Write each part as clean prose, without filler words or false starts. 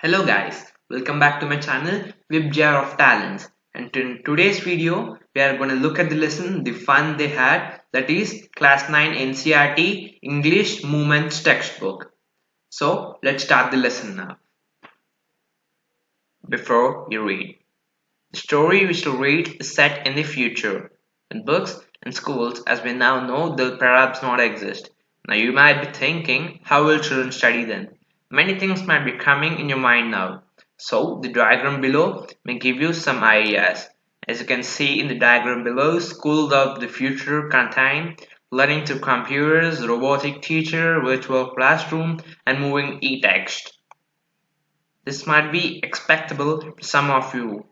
Hello guys, welcome back to my channel Web Jar of Talents, and in today's video we are going to look at the lesson, the fun they had, that is class 9 NCERT English Movements textbook. So let's start the lesson now. Before you read, the story we shall read is set in the future, when books and schools as we now know will perhaps not exist. Now you might be thinking, how will children study then? Many things might be coming in your mind now. So the diagram below may give you some ideas. As you can see in the diagram below, schools of the future contain learning through computers, robotic teacher, virtual classroom, and moving e-text. This might be expectable to some of you.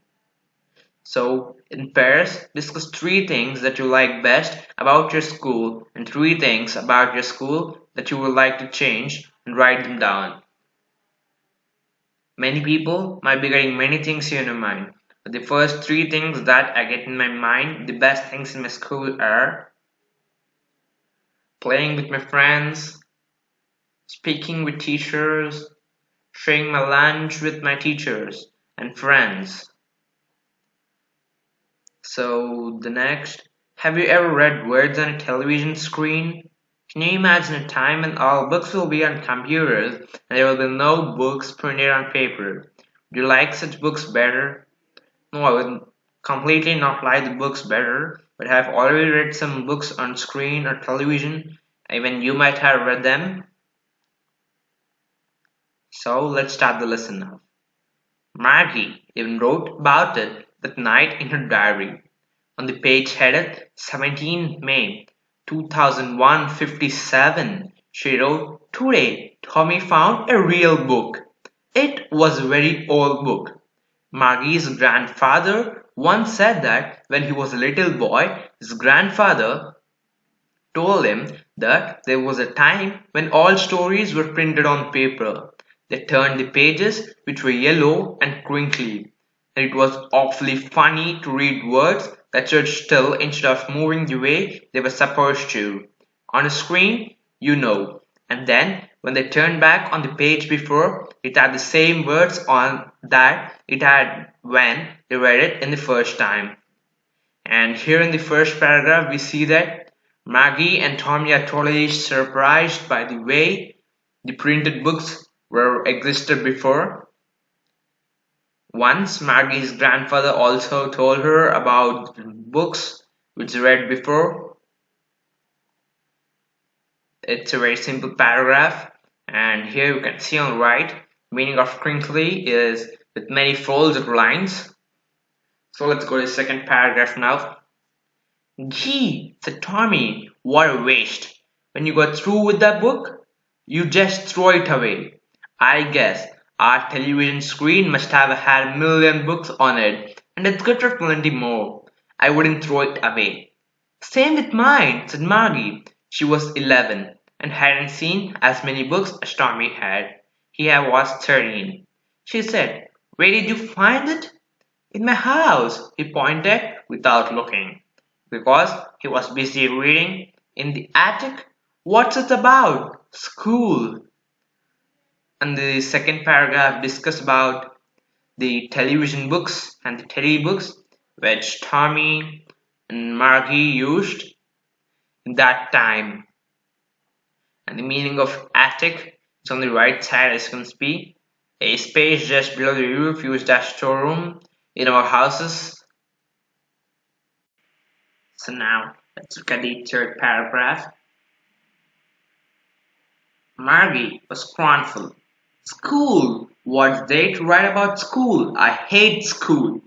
So, in pairs, discuss 3 things that you like best about your school and 3 things about your school that you would like to change, and write them down. Many people might be getting many things in your mind, but the first 3 things that I get in my mind, the best things in my school are playing with my friends, speaking with teachers, sharing my lunch with my teachers and friends. So the next, have you ever read words on a television screen? Can you imagine a time when all books will be on computers and there will be no books printed on paper? Do you like such books better? No, I would completely not like the books better, but I have already read some books on screen or television. Even you might have read them. So let's start the lesson now. Maggie even wrote about it that night in her diary. On the page headed 17 May 2001-57, she wrote, "Today, Tommy found a real book. It was a very old book. Maggie's grandfather once said that when he was a little boy, his grandfather told him that there was a time when all stories were printed on paper. They turned the pages, which were yellow and crinkly, and it was awfully funny to read words that stood still instead of moving the way they were supposed to. On a screen, you know. And then, when they turned back on the page before, it had the same words on that it had when they read it in the first time." And here in the first paragraph, we see that Maggie and Tommy are totally surprised by the way the printed books were existed before. Once Maggie's grandfather also told her about books which she read before. It's a very simple paragraph, and here you can see on the right, meaning of crinkly is with many folds of lines. So let's go to the second paragraph now. "Gee," said Tommy, "what a waste. When you got through with that book, you just throw it away. I guess our television screen must have had a million books on it, and it's good for plenty more. I wouldn't throw it away." "Same with mine," said Maggie. She was 11 and hadn't seen as many books as Tommy had. He was 13. She said, "Where did you find it?" "In my house," he pointed without looking, because he was busy reading. "In the attic? What's it about?" "School." And the second paragraph discusses about the television books and the teddy books which Tommy and Margie used in that time. And the meaning of attic is on the right side, as you can see. A space just below the roof used as storeroom in our houses. So now let's look at the third paragraph. Margie was scornful. "School! What's there to write about school? I hate school."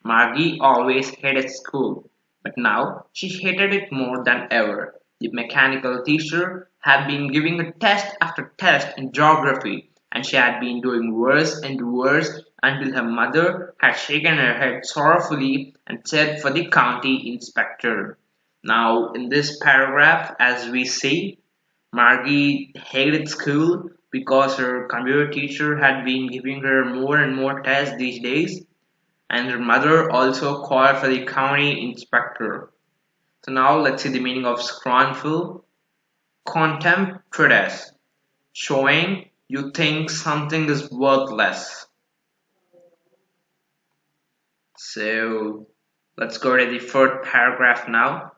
Margie always hated school, but now she hated it more than ever. The mechanical teacher had been giving her test after test in geography, and she had been doing worse and worse until her mother had shaken her head sorrowfully and said for the county inspector. Now, in this paragraph, as we see, Margie hated school because her computer teacher had been giving her more and more tests these days, and her mother also called for the county inspector. So now let's see the meaning of scornful. Contemptuous, showing You think something is worthless. So let's go to the third paragraph now.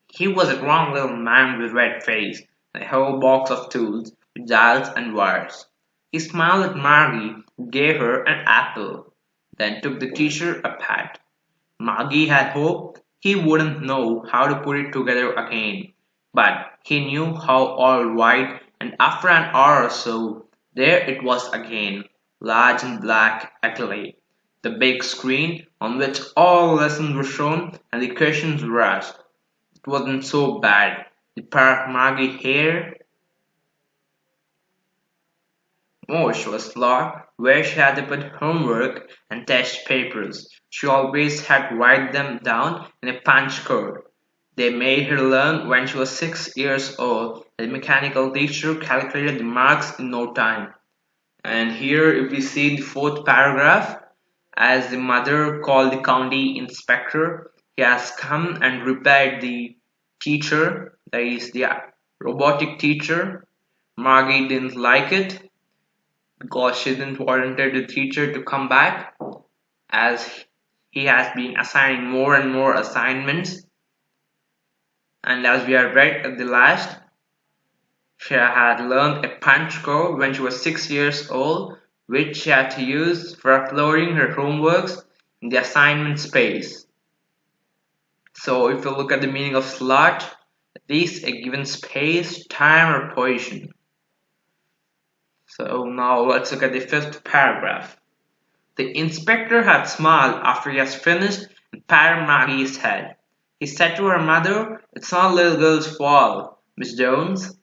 He was a grown little man with red face and a whole box of tools with dials and wires. He smiled at Margie, who gave her an apple, then took the teacher a pat. Margie had hoped he wouldn't know how to put it together again, but he knew how all right, and after an hour or so, there it was again, large and black, ugly. The big screen on which all lessons were shown and the questions were asked. It wasn't so bad. The part of Maggie hair Mosh was law where she had to put homework and test papers. She always had to write them down in a punch card. They made her learn when she was 6 years old. The mechanical teacher calculated the marks in no time. And here, if we see the fourth paragraph, as the mother called the county inspector, he has come and repaired the teacher, that is the robotic teacher. Margie didn't like it because she didn't want the teacher to come back as he has been assigning more and more assignments. And as we have read at the last, she had learned a punch code when she was 6 years old, which she had to use for uploading her homeworks in the assignment space. So if you look at the meaning of slot, it is a given space, time, or position. So now let's look at the fifth paragraph. The inspector had smiled after he has finished and patted Maggie's head. He said to her mother, "It's not little girl's fault, Miss Jones.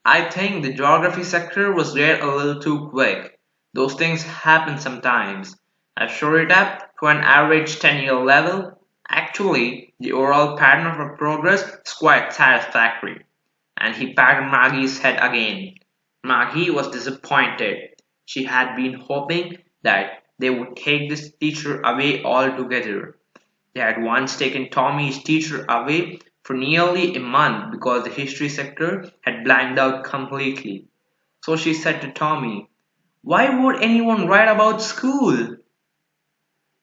I think the geography sector was read a little too quick. Those things happen sometimes. I showed it up to an average 10-year level. Actually, the overall pattern of her progress is quite satisfactory." And he patted Maggie's head again. Maggie was disappointed. She had been hoping that they would take this teacher away altogether. They had once taken Tommy's teacher away for nearly a month because the history sector had blanked out completely. So she said to Tommy, "Why would anyone write about school?"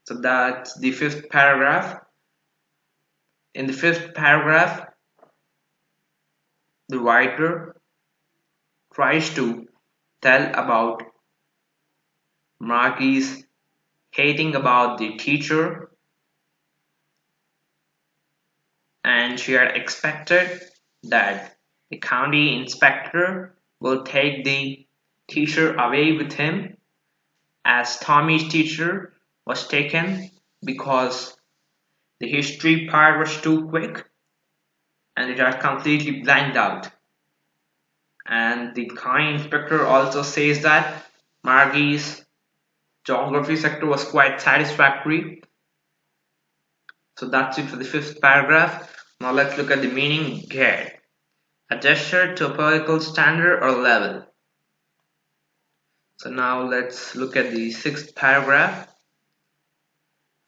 So that's the fifth paragraph. In the fifth paragraph, the writer tries to tell about Margie's hating about the teacher, and she had expected that the county inspector will take the teacher away with him, as Tommy's teacher was taken because the history part was too quick and it had completely blanked out. And the county inspector also says that Margie's geography sector was quite satisfactory. So that's it for the fifth paragraph. Now let's look at the meaning get. A gesture to a political standard or level. So now let's look at the sixth paragraph.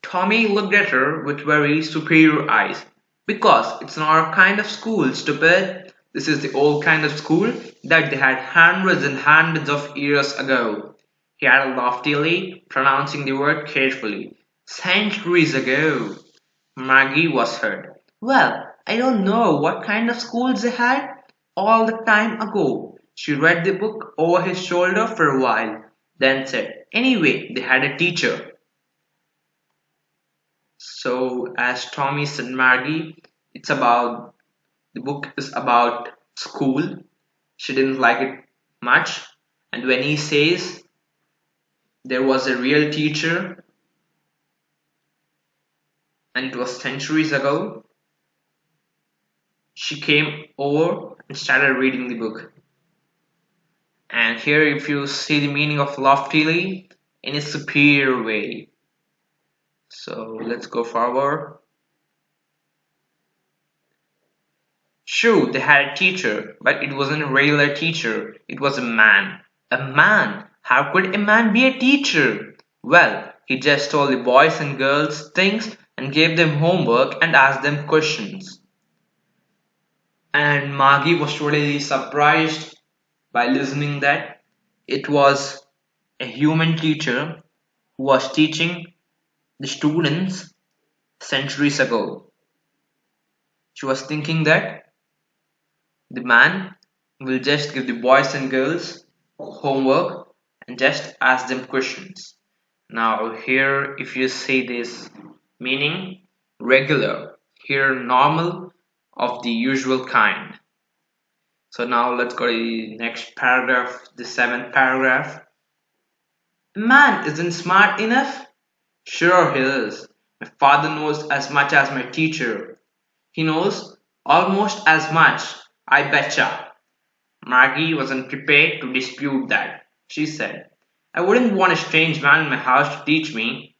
Tommy looked at her with very superior eyes. "Because it's not our kind of school, stupid. This is the old kind of school that they had hundreds and hundreds of years ago." He added loftily, pronouncing the word carefully. "Centuries ago." Maggie was hurt. "Well, I don't know what kind of schools they had all the time ago." She read the book over his shoulder for a while, then said, "Anyway, they had a teacher." So, as Tommy said, Maggie, the book is about school. She didn't like it much. And when he says there was a real teacher and it was centuries ago, she came over and started reading the book. And here, if you see the meaning of loftily, in a superior way. So let's go forward. True, they had a teacher, but it wasn't a regular teacher. It was a man. A man? How could a man be a teacher? Well, he just told the boys and girls things and gave them homework and asked them questions. And Maggie was totally surprised by listening that It was a human teacher who was teaching the students centuries ago. She was thinking that the man will just give the boys and girls homework and just ask them questions. Now, here, if you see this meaning, regular, here, normal, of the usual kind. So, now let's go to the next paragraph, the seventh paragraph. A man isn't smart enough? Sure, he is. My father knows as much as my teacher. He knows almost as much, I betcha. Maggie wasn't prepared to dispute that. She said, I wouldn't want a strange man in my house to teach me.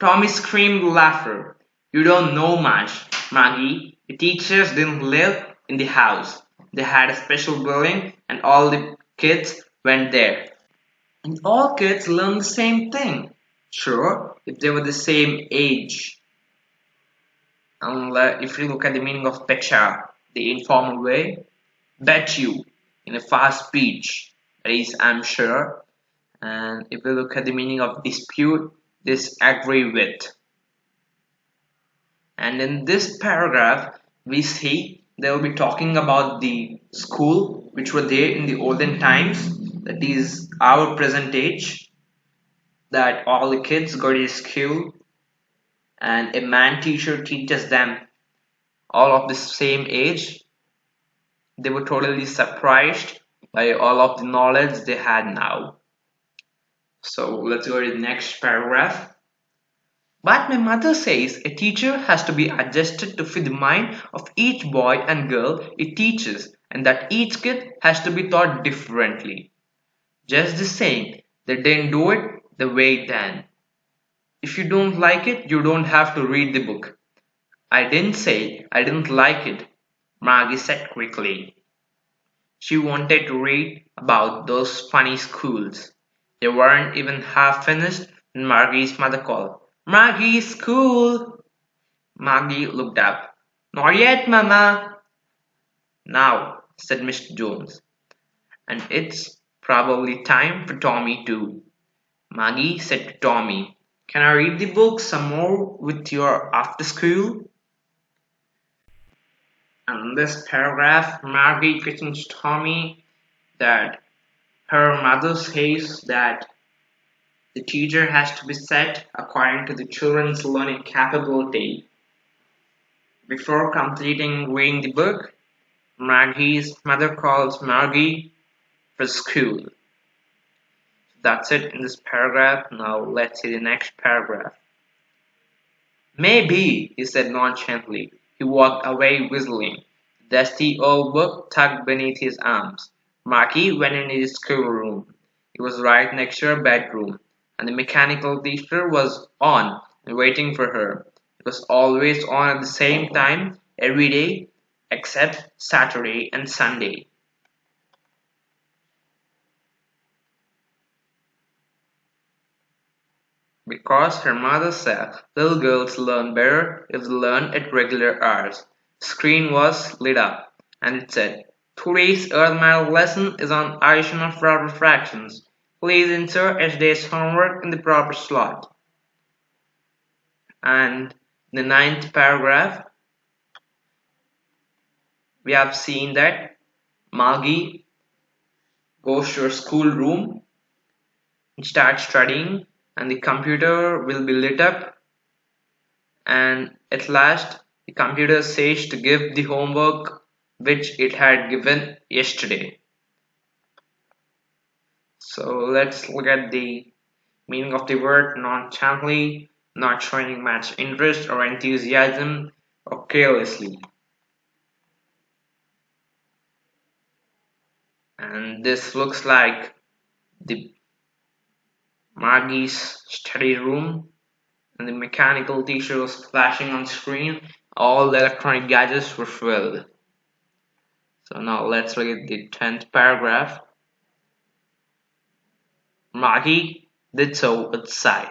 Tommy screamed with laughter. You don't know much, Maggie. The teachers didn't live in the house. They had a special building and all the kids went there. And all kids learn the same thing. Sure, if they were the same age. If you look at the meaning of betcha, the informal way, bet you in a fast speech, that is, I'm sure. And if we look at the meaning of dispute, disagree with. And in this paragraph, we see they will be talking about the school which were there in the olden times, that is our present age, that all the kids go to school and a man teacher teaches them all of the same age. They were totally surprised by all of the knowledge they had now. So let's go to the next paragraph. But my mother says a teacher has to be adjusted to fit the mind of each boy and girl it teaches, and that each kid has to be taught differently. Just the same, they didn't do it the way then. If you don't like it, you don't have to read the book. I didn't say I didn't like it, Maggie said quickly. She wanted to read about those funny schools. They weren't even half finished when Margie's mother called. Margie's school! Margie looked up. Not yet, Mama. Now, said Mr. Jones. And it's probably time for Tommy too. Maggie said to Tommy, Can I read the book some more with your after school? And in this paragraph, Margie questions Tommy that her mother says that the teacher has to be set according to the children's learning capability. Before completing reading the book, Maggie's mother calls Margie for school. That's it in this paragraph. Now let's see the next paragraph. Maybe, he said nonchalantly. He walked away whistling, the dusty old book tucked beneath his arms. Marky went into his schoolroom. It was right next to her bedroom, and the mechanical teacher was on and waiting for her. It was always on at the same time, every day, except Saturday and Sunday. Because her mother said little girls learn better if they learn at regular hours. The screen was lit up, and it said, Today's Earth Math lesson is on addition of proper fractions. Please insert yesterday's homework in the proper slot. And in the ninth paragraph, we have seen that Maggie goes to her schoolroom and starts studying, and the computer will be lit up, and at last the computer says to give the homework which it had given yesterday. So let's look at the meaning of the word nonchalantly, not showing much interest or enthusiasm, or carelessly. And this looks like the Maggie's study room, and the mechanical teacher was flashing on screen. All the electronic gadgets were filled. So now let's look at the 10th paragraph. Maggie did so with a sigh.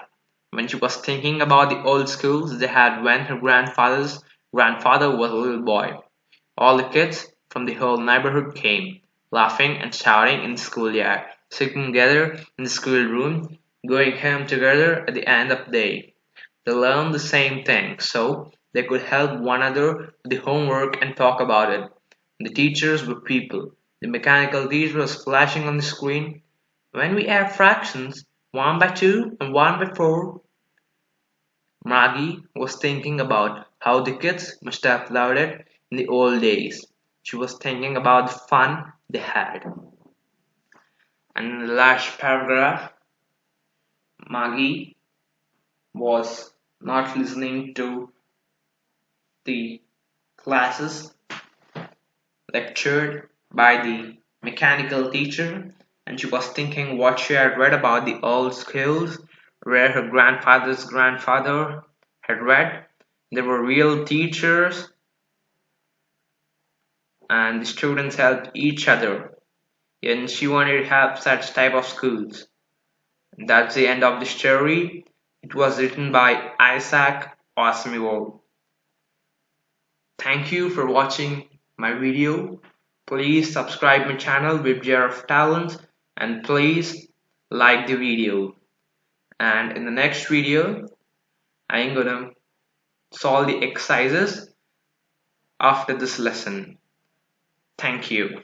When she was thinking about the old schools they had when her grandfather's grandfather was a little boy. All the kids from the whole neighborhood came, laughing and shouting in the schoolyard. sitting together in the schoolroom, going home together at the end of the day. They learned the same thing, so they could help one another with the homework and talk about it. The teachers were people. The mechanical teacher was flashing on the screen. When we add fractions 1 by 2 and 1 by 4, Maggie was thinking about how the kids must have loved it in the old days. She was thinking about the fun they had. And in the last paragraph, Maggie was not listening to the classes lectured by the mechanical teacher, and she was thinking what she had read about the old schools where her grandfather's grandfather had read. There were real teachers, and the students helped each other, and she wanted to have such type of schools. That's the end of the story. It was written by Isaac Asimov. Thank you for watching my video. Please subscribe my channel with Jar of Talents, and please like the video. And in the next video, I'm gonna solve the exercises after this lesson. Thank you.